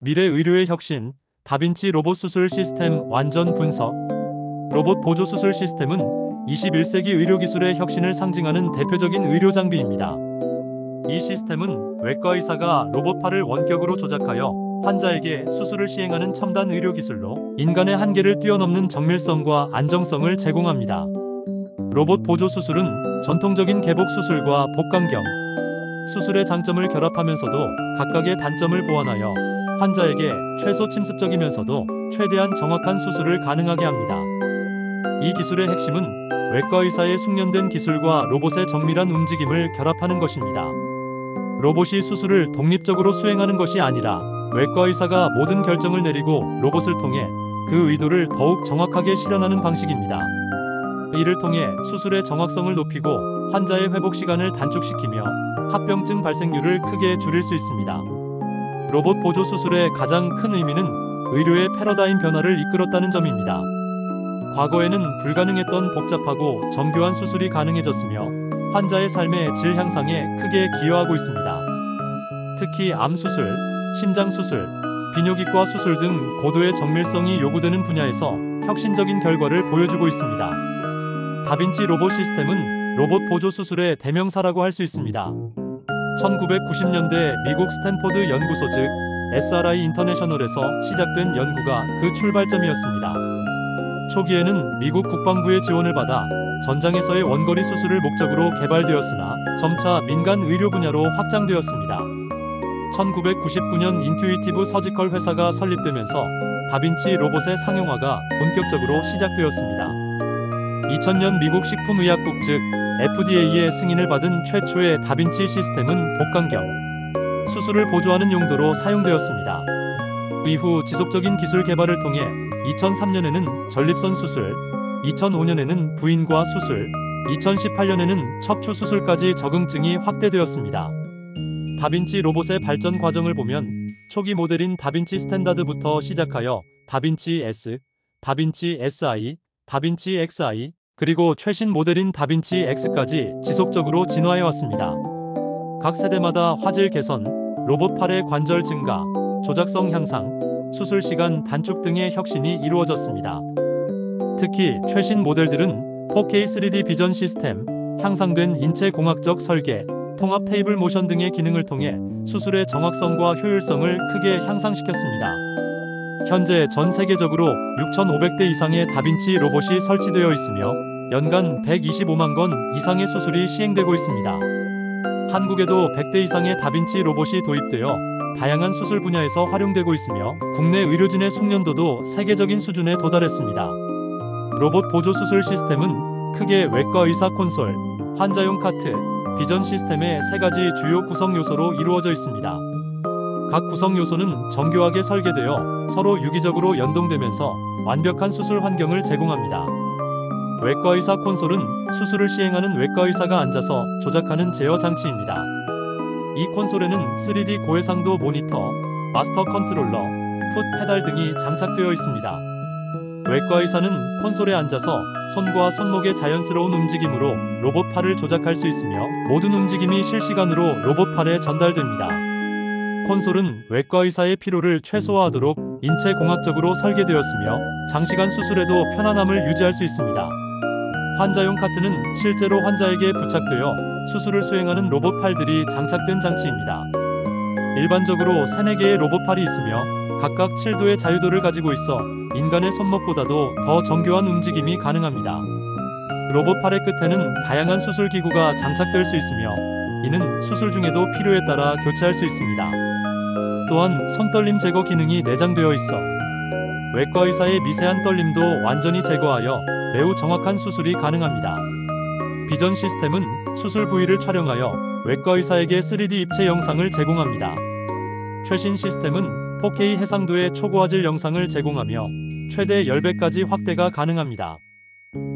미래 의료의 혁신, 다빈치 로봇 수술 시스템 완전 분석. 로봇 보조 수술 시스템은 21세기 의료기술의 혁신을 상징하는 대표적인 의료 장비입니다. 이 시스템은 외과 의사가 로봇팔을 원격으로 조작하여 환자에게 수술을 시행하는 첨단 의료 기술로 인간의 한계를 뛰어넘는 정밀성과 안정성을 제공합니다. 로봇 보조 수술은 전통적인 개복 수술과 복강경 수술의 장점을 결합하면서도 각각의 단점을 보완하여 환자에게 최소 침습적이면서도 최대한 정확한 수술을 가능하게 합니다. 이 기술의 핵심은 외과 의사의 숙련된 기술과 로봇의 정밀한 움직임을 결합하는 것입니다. 로봇이 수술을 독립적으로 수행하는 것이 아니라 외과 의사가 모든 결정을 내리고 로봇을 통해 그 의도를 더욱 정확하게 실현하는 방식입니다. 이를 통해 수술의 정확성을 높이고 환자의 회복 시간을 단축시키며 합병증 발생률을 크게 줄일 수 있습니다. 로봇 보조 수술의 가장 큰 의미는 의료의 패러다임 변화를 이끌었다는 점입니다. 과거에는 불가능했던 복잡하고 정교한 수술이 가능해졌으며 환자의 삶의 질 향상에 크게 기여하고 있습니다. 특히 암 수술, 심장 수술, 비뇨기과 수술 등 고도의 정밀성이 요구되는 분야에서 혁신적인 결과를 보여주고 있습니다. 다빈치 로봇 시스템은 로봇 보조 수술의 대명사라고 할 수 있습니다. 1990년대 미국 스탠포드 연구소 즉 SRI 인터내셔널에서 시작된 연구가 그 출발점이었습니다. 초기에는 미국 국방부의 지원을 받아 전장에서의 원거리 수술을 목적으로 개발되었으나 점차 민간 의료 분야로 확장되었습니다. 1999년 인투이티브 서지컬 회사가 설립되면서 다빈치 로봇의 상용화가 본격적으로 시작되었습니다. 2000년 미국 식품의약국 즉 FDA의 승인을 받은 최초의 다빈치 시스템은 복강경 수술을 보조하는 용도로 사용되었습니다. 이후 지속적인 기술 개발을 통해 2003년에는 전립선 수술, 2005년에는 부인과 수술, 2018년에는 척추 수술까지 적응증이 확대되었습니다. 다빈치 로봇의 발전 과정을 보면 초기 모델인 다빈치 스탠다드부터 시작하여 다빈치 S, 다빈치 SI, 다빈치 XI, 그리고 최신 모델인 다빈치 X까지 지속적으로 진화해왔습니다. 각 세대마다 화질 개선, 로봇팔의 관절 증가, 조작성 향상, 수술 시간 단축 등의 혁신이 이루어졌습니다. 특히 최신 모델들은 4K 3D 비전 시스템, 향상된 인체 공학적 설계, 통합 테이블 모션 등의 기능을 통해 수술의 정확성과 효율성을 크게 향상시켰습니다. 현재 전 세계적으로 6,500대 이상의 다빈치 로봇이 설치되어 있으며 연간 125만 건 이상의 수술이 시행되고 있습니다. 한국에도 100대 이상의 다빈치 로봇이 도입되어 다양한 수술 분야에서 활용되고 있으며 국내 의료진의 숙련도도 세계적인 수준에 도달했습니다. 로봇 보조 수술 시스템은 크게 외과 의사 콘솔, 환자용 카트, 비전 시스템의 3가지 주요 구성 요소로 이루어져 있습니다. 각 구성 요소는 정교하게 설계되어 서로 유기적으로 연동되면서 완벽한 수술 환경을 제공합니다. 외과 의사 콘솔은 수술을 시행하는 외과 의사가 앉아서 조작하는 제어 장치입니다. 이 콘솔에는 3D 고해상도 모니터, 마스터 컨트롤러, 풋 페달 등이 장착되어 있습니다. 외과 의사는 콘솔에 앉아서 손과 손목의 자연스러운 움직임으로 로봇팔을 조작할 수 있으며 모든 움직임이 실시간으로 로봇팔에 전달됩니다. 콘솔은 외과 의사의 피로를 최소화하도록 인체 공학적으로 설계되었으며 장시간 수술에도 편안함을 유지할 수 있습니다. 환자용 카트는 실제로 환자에게 부착되어 수술을 수행하는 로봇팔들이 장착된 장치입니다. 일반적으로 3-4개의 로봇팔이 있으며 각각 7도의 자유도를 가지고 있어 인간의 손목보다도 더 정교한 움직임이 가능합니다. 로봇팔의 끝에는 다양한 수술 기구가 장착될 수 있으며 이는 수술 중에도 필요에 따라 교체할 수 있습니다. 또한 손떨림 제거 기능이 내장되어 있어 외과 의사의 미세한 떨림도 완전히 제거하여 매우 정확한 수술이 가능합니다. 비전 시스템은 수술 부위를 촬영하여 외과 의사에게 3D 입체 영상을 제공합니다. 최신 시스템은 4K 해상도의 초고화질 영상을 제공하며 최대 10배까지 확대가 가능합니다.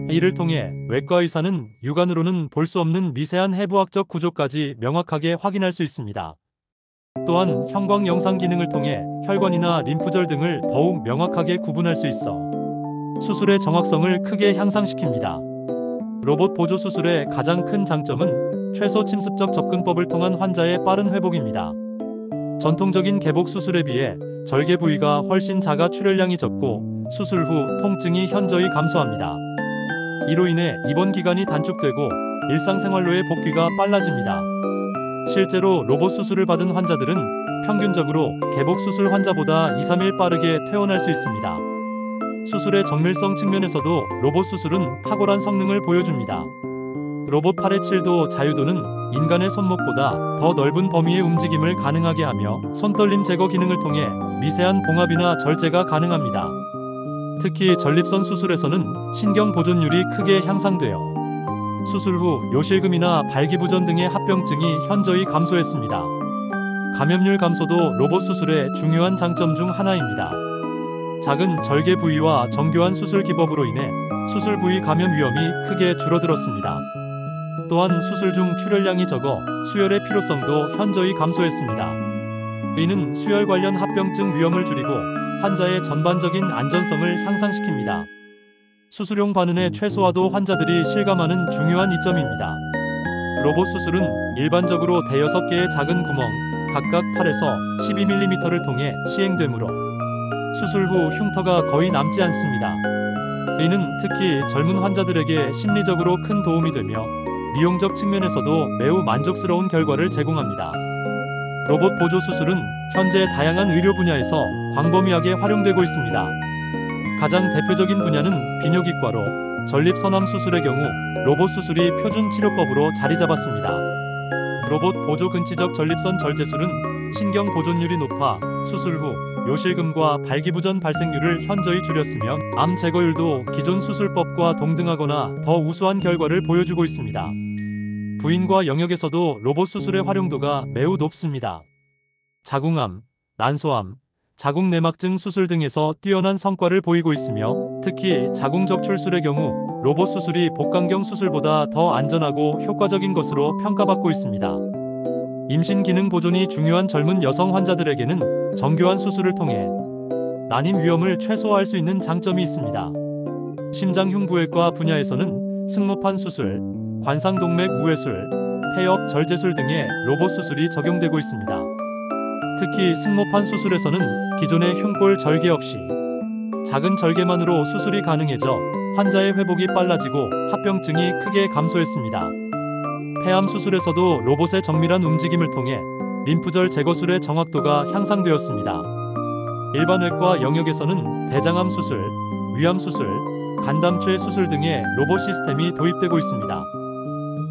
이를 통해 외과 의사는 육안으로는 볼 수 없는 미세한 해부학적 구조까지 명확하게 확인할 수 있습니다. 또한 형광 영상 기능을 통해 혈관이나 림프절 등을 더욱 명확하게 구분할 수 있어 수술의 정확성을 크게 향상시킵니다. 로봇 보조 수술의 가장 큰 장점은 최소 침습적 접근법을 통한 환자의 빠른 회복입니다. 전통적인 개복 수술에 비해 절개 부위가 훨씬 작아 출혈량이 적고 수술 후 통증이 현저히 감소합니다. 이로 인해 입원 기간이 단축되고 일상생활로의 복귀가 빨라집니다. 실제로 로봇 수술을 받은 환자들은 평균적으로 개복 수술 환자보다 2-3일 빠르게 퇴원할 수 있습니다. 수술의 정밀성 측면에서도 로봇 수술은 탁월한 성능을 보여줍니다. 로봇 팔의 칠도 자유도는 인간의 손목보다 더 넓은 범위의 움직임을 가능하게 하며 손떨림 제거 기능을 통해 미세한 봉합이나 절제가 가능합니다. 특히 전립선 수술에서는 신경 보존율이 크게 향상되어 수술 후 요실금이나 발기부전 등의 합병증이 현저히 감소했습니다. 감염률 감소도 로봇 수술의 중요한 장점 중 하나입니다. 작은 절개 부위와 정교한 수술 기법으로 인해 수술 부위 감염 위험이 크게 줄어들었습니다. 또한 수술 중 출혈량이 적어 수혈의 필요성도 현저히 감소했습니다. 이는 수혈 관련 합병증 위험을 줄이고 환자의 전반적인 안전성을 향상시킵니다. 수술용 바늘의 최소화도 환자들이 실감하는 중요한 이점입니다. 로봇 수술은 일반적으로 대여섯 개의 작은 구멍, 각각 8에서 12mm를 통해 시행되므로 수술 후 흉터가 거의 남지 않습니다. 이는 특히 젊은 환자들에게 심리적으로 큰 도움이 되며 미용적 측면에서도 매우 만족스러운 결과를 제공합니다. 로봇 보조 수술은 현재 다양한 의료 분야에서 광범위하게 활용되고 있습니다. 가장 대표적인 분야는 비뇨기과로 전립선암 수술의 경우 로봇 수술이 표준 치료법으로 자리 잡았습니다. 로봇 보조 근치적 전립선 절제술은 신경 보존율이 높아 수술 후 요실금과 발기부전 발생률을 현저히 줄였으며 암 제거율도 기존 수술법과 동등하거나 더 우수한 결과를 보여주고 있습니다. 부인과 영역에서도 로봇 수술의 활용도가 매우 높습니다. 자궁암, 난소암, 자궁내막증 수술 등에서 뛰어난 성과를 보이고 있으며 특히 자궁적출술의 경우 로봇 수술이 복강경 수술보다 더 안전하고 효과적인 것으로 평가받고 있습니다. 임신 기능 보존이 중요한 젊은 여성 환자들에게는 정교한 수술을 통해 난임 위험을 최소화할 수 있는 장점이 있습니다. 심장흉부외과 분야에서는 승모판 수술, 관상동맥 우회술, 폐엽 절제술 등의 로봇 수술이 적용되고 있습니다. 특히 승모판 수술에서는 기존의 흉골 절개 없이 작은 절개만으로 수술이 가능해져 환자의 회복이 빨라지고 합병증이 크게 감소했습니다. 폐암 수술에서도 로봇의 정밀한 움직임을 통해 림프절 제거술의 정확도가 향상되었습니다. 일반외과 영역에서는 대장암 수술, 위암 수술, 간담체 수술 등의 로봇 시스템이 도입되고 있습니다.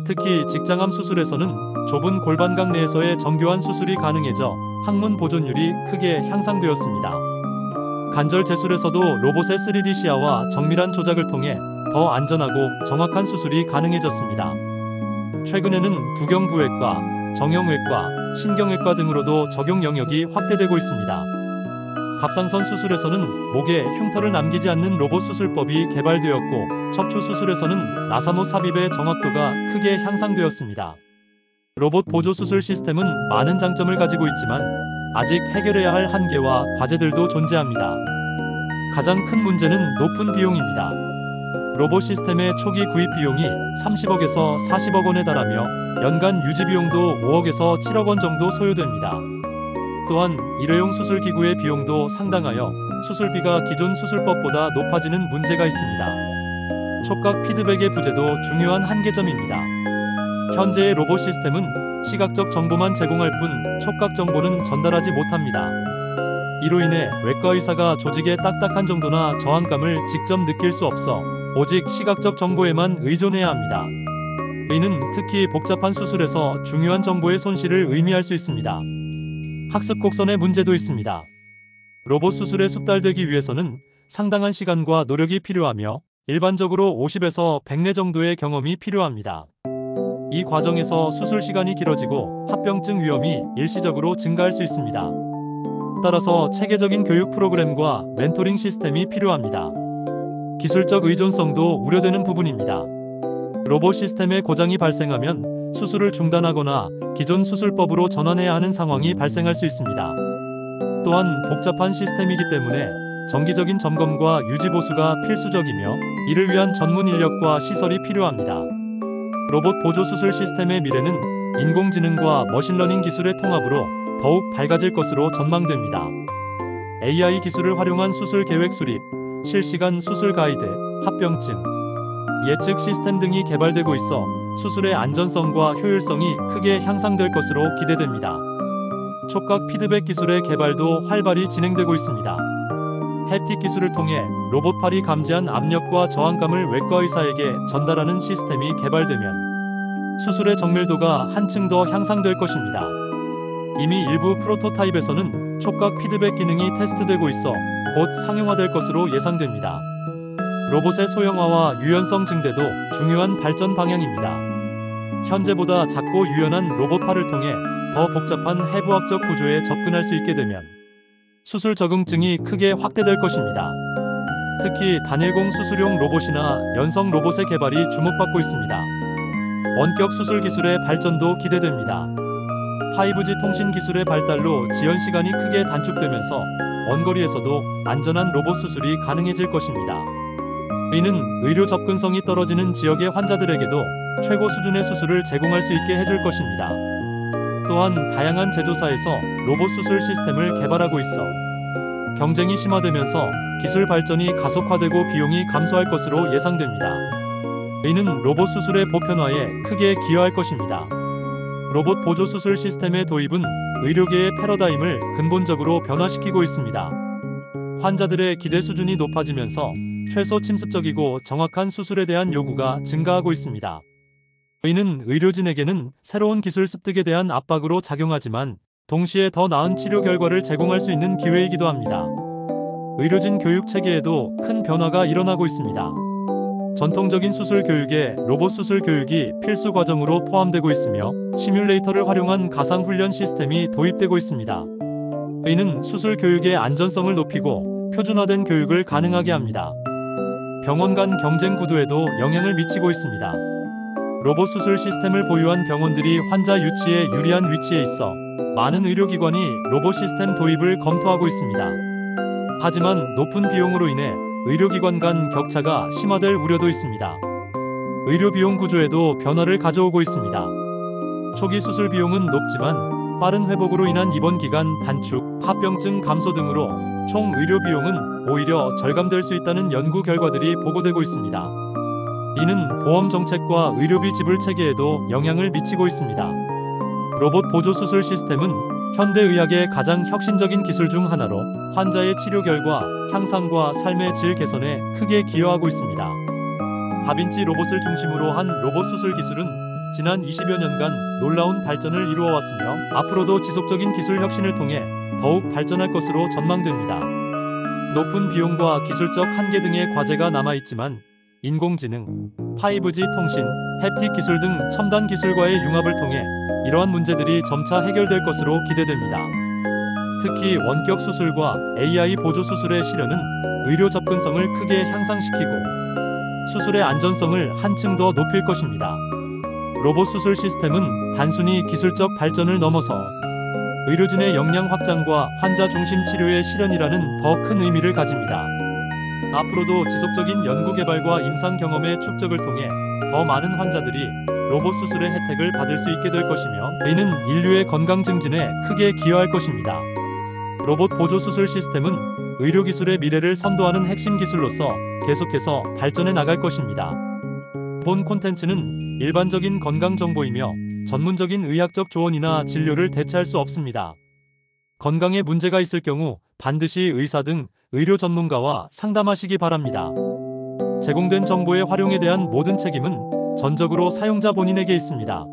특히 직장암 수술에서는 좁은 골반각 내에서의 정교한 수술이 가능해져 항문 보존율이 크게 향상되었습니다. 관절 제술에서도 로봇의 3D 시야와 정밀한 조작을 통해 더 안전하고 정확한 수술이 가능해졌습니다. 최근에는 두경부외과, 정형외과, 신경외과 등으로도 적용 영역이 확대되고 있습니다. 갑상선 수술에서는 목에 흉터를 남기지 않는 로봇 수술법이 개발되었고 척추 수술에서는 나사모 삽입의 정확도가 크게 향상되었습니다. 로봇 보조 수술 시스템은 많은 장점을 가지고 있지만 아직 해결해야 할 한계와 과제들도 존재합니다. 가장 큰 문제는 높은 비용입니다. 로봇 시스템의 초기 구입 비용이 30억에서 40억 원에 달하며 연간 유지 비용도 5억에서 7억 원 정도 소요됩니다. 또한 일회용 수술 기구의 비용도 상당하여 수술비가 기존 수술법보다 높아지는 문제가 있습니다. 촉각 피드백의 부재도 중요한 한계점입니다. 현재의 로봇 시스템은 시각적 정보만 제공할 뿐 촉각 정보는 전달하지 못합니다. 이로 인해 외과 의사가 조직의 딱딱한 정도나 저항감을 직접 느낄 수 없어 오직 시각적 정보에만 의존해야 합니다. 이는 특히 복잡한 수술에서 중요한 정보의 손실을 의미할 수 있습니다. 학습 곡선의 문제도 있습니다. 로봇 수술에 숙달되기 위해서는 상당한 시간과 노력이 필요하며 일반적으로 50에서 100내 정도의 경험이 필요합니다. 이 과정에서 수술 시간이 길어지고 합병증 위험이 일시적으로 증가할 수 있습니다. 따라서 체계적인 교육 프로그램과 멘토링 시스템이 필요합니다. 기술적 의존성도 우려되는 부분입니다. 로봇 시스템의 고장이 발생하면 수술을 중단하거나 기존 수술법으로 전환해야 하는 상황이 발생할 수 있습니다. 또한 복잡한 시스템이기 때문에 정기적인 점검과 유지 보수가 필수적이며 이를 위한 전문 인력과 시설이 필요합니다. 로봇 보조 수술 시스템의 미래는 인공지능과 머신러닝 기술의 통합으로 더욱 밝아질 것으로 전망됩니다. AI 기술을 활용한 수술 계획 수립, 실시간 수술 가이드, 합병증 예측 시스템 등이 개발되고 있어 수술의 안전성과 효율성이 크게 향상될 것으로 기대됩니다. 촉각 피드백 기술의 개발도 활발히 진행되고 있습니다. 햅틱 기술을 통해 로봇팔이 감지한 압력과 저항감을 외과 의사에게 전달하는 시스템이 개발되면 수술의 정밀도가 한층 더 향상될 것입니다. 이미 일부 프로토타입에서는 촉각 피드백 기능이 테스트되고 있어 곧 상용화될 것으로 예상됩니다. 로봇의 소형화와 유연성 증대도 중요한 발전 방향입니다. 현재보다 작고 유연한 로봇팔을 통해 더 복잡한 해부학적 구조에 접근할 수 있게 되면 수술 적응증이 크게 확대될 것입니다. 특히 단일공 수술용 로봇이나 연성 로봇의 개발이 주목받고 있습니다. 원격 수술 기술의 발전도 기대됩니다. 5G 통신 기술의 발달로 지연 시간이 크게 단축되면서 원거리에서도 안전한 로봇 수술이 가능해질 것입니다. 이는 의료 접근성이 떨어지는 지역의 환자들에게도 최고 수준의 수술을 제공할 수 있게 해줄 것입니다. 또한 다양한 제조사에서 로봇 수술 시스템을 개발하고 있어 경쟁이 심화되면서 기술 발전이 가속화되고 비용이 감소할 것으로 예상됩니다. 이는 로봇 수술의 보편화에 크게 기여할 것입니다. 로봇 보조 수술 시스템의 도입은 의료계의 패러다임을 근본적으로 변화시키고 있습니다. 환자들의 기대 수준이 높아지면서 최소 침습적이고 정확한 수술에 대한 요구가 증가하고 있습니다. 이는 의료진에게는 새로운 기술 습득에 대한 압박으로 작용하지만 동시에 더 나은 치료 결과를 제공할 수 있는 기회이기도 합니다. 의료진 교육 체계에도 큰 변화가 일어나고 있습니다. 전통적인 수술 교육에 로봇 수술 교육이 필수 과정으로 포함되고 있으며 시뮬레이터를 활용한 가상 훈련 시스템이 도입되고 있습니다. 이는 수술 교육의 안전성을 높이고 표준화된 교육을 가능하게 합니다. 병원 간 경쟁 구도에도 영향을 미치고 있습니다. 로봇 수술 시스템을 보유한 병원들이 환자 유치에 유리한 위치에 있어 많은 의료기관이 로봇 시스템 도입을 검토하고 있습니다. 하지만 높은 비용으로 인해 의료기관 간 격차가 심화될 우려도 있습니다. 의료 비용 구조에도 변화를 가져오고 있습니다. 초기 수술 비용은 높지만 빠른 회복으로 인한 입원 기간 단축, 합병증 감소 등으로 총 의료 비용은 오히려 절감될 수 있다는 연구 결과들이 보고되고 있습니다. 이는 보험 정책과 의료비 지불 체계에도 영향을 미치고 있습니다. 로봇 보조 수술 시스템은 현대의학의 가장 혁신적인 기술 중 하나로 환자의 치료 결과 향상과 삶의 질 개선에 크게 기여하고 있습니다. 다빈치 로봇을 중심으로 한 로봇 수술 기술은 지난 20여 년간 놀라운 발전을 이루어왔으며 앞으로도 지속적인 기술 혁신을 통해 더욱 발전할 것으로 전망됩니다. 높은 비용과 기술적 한계 등의 과제가 남아있지만 인공지능, 5G 통신, 햅틱 기술 등 첨단 기술과의 융합을 통해 이러한 문제들이 점차 해결될 것으로 기대됩니다. 특히 원격 수술과 AI 보조 수술의 실현은 의료 접근성을 크게 향상시키고 수술의 안전성을 한층 더 높일 것입니다. 로봇 수술 시스템은 단순히 기술적 발전을 넘어서 의료진의 역량 확장과 환자 중심 치료의 실현이라는 더 큰 의미를 가집니다. 앞으로도 지속적인 연구 개발과 임상 경험의 축적을 통해 더 많은 환자들이 로봇 수술의 혜택을 받을 수 있게 될 것이며 이는 인류의 건강 증진에 크게 기여할 것입니다. 로봇 보조 수술 시스템은 의료기술의 미래를 선도하는 핵심 기술로서 계속해서 발전해 나갈 것입니다. 본 콘텐츠는 일반적인 건강 정보이며 전문적인 의학적 조언이나 진료를 대체할 수 없습니다. 건강에 문제가 있을 경우 반드시 의사 등 의료 전문가와 상담하시기 바랍니다. 제공된 정보의 활용에 대한 모든 책임은 전적으로 사용자 본인에게 있습니다.